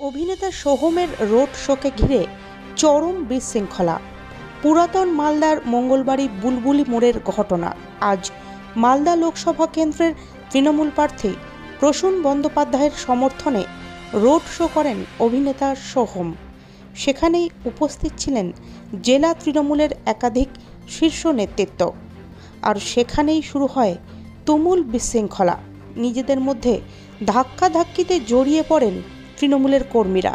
অভিনেতা সোহমের রোড শোকে ঘিরে চরম বিশৃঙ্খলা। পুরাতন মালদার মঙ্গলবাড়ি বুলবুলি মোড়ের ঘটনা। আজ মালদা লোকসভা কেন্দ্রের তৃণমূল প্রার্থী প্রসূন বন্দ্যোপাধ্যায়ের সমর্থনে রোড শো করেন অভিনেতা সোহম। সেখানেই উপস্থিত ছিলেন জেলা তৃণমূলের একাধিক শীর্ষ নেতৃত্ব। আর সেখানেই শুরু হয় তুমুল বিশৃঙ্খলা। নিজেদের মধ্যে ধাক্কাধাক্কিতে জড়িয়ে পড়েন তৃণমূলের কর্মীরা।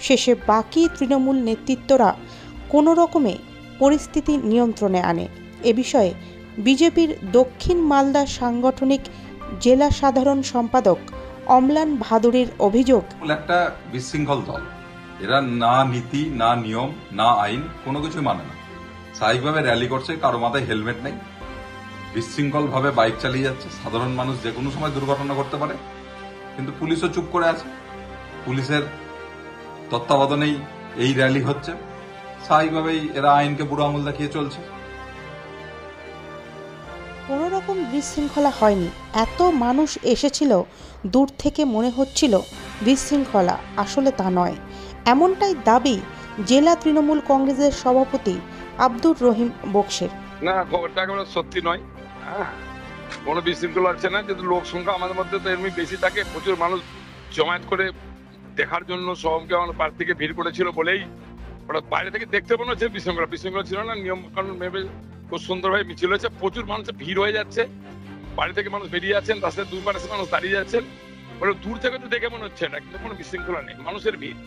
শেষে বাকি তৃণমূল নেতৃত্বরা কোনো রকমে পরিস্থিতি নিয়ন্ত্রণে আনে। এ বিষয়ে বিজেপির দক্ষিণ মালদা সাংগঠনিক জেলা সাধারণ সম্পাদক অম্লান ভাদুড়ির অভিযোগ, একটা বিশৃঙ্খল দল, এরা না নীতি না নিয়ম না আইন কোনো কিছু মানে না। স্বাভাবিকভাবে র্যালি করছে, কারো মাথায় হেলমেট নেই, বিশৃঙ্খল ভাবে বাইক চালিয়ে যাচ্ছে। সাধারণ মানুষ যে কোনো সময় দুর্ঘটনা করতে পারে, কিন্তু পুলিশও চুপ করে আছে। পুলিশের তত্ত্বাবধানেই এই র্যালি হচ্ছে। স্বাভাবিকভাবেই এরা আইনকে বুড়ো আঙুল দেখিয়ে চলছে। কোনো রকম বিশৃঙ্খলা হয়নি। এত মানুষ এসেছিল, দূর থেকে মনে হচ্ছিল বিশৃঙ্খলা, আসলে তা নয়। এমনটাই দাবি জেলা তৃণমূল কংগ্রেসের সভাপতি আব্দুর রহিম বক্সের। না, খবরটা একেবারে সত্যি নয়। কোনো বিশৃঙ্খলা হচ্ছে না, কিন্তু লোক সংখ্যা আমাদের মধ্যে তো এমনি বেশি থাকে। প্রচুর মানুষ জমায়েত করে দেখার জন্য সোহমকে আমার প্রার্থীকে ভিড় করেছিল বলেই ওরা বাইরে থেকে দেখতে মনে হচ্ছে বিশৃঙ্খলা ছিল না। নিয়ম কানুন ভেবে খুব সুন্দরভাবে মিছিল হয়েছে। প্রচুর মানুষের ভিড় হয়ে যাচ্ছে, বাড়ি থেকে মানুষ বেরিয়ে যাচ্ছেন, রাস্তায় দুই পাশে মানুষ দাঁড়িয়ে যাচ্ছেন। দূর থেকে তো দেখে মনে হচ্ছে না, কিন্তু কোনো বিশৃঙ্খলা নেই, মানুষের ভিড়।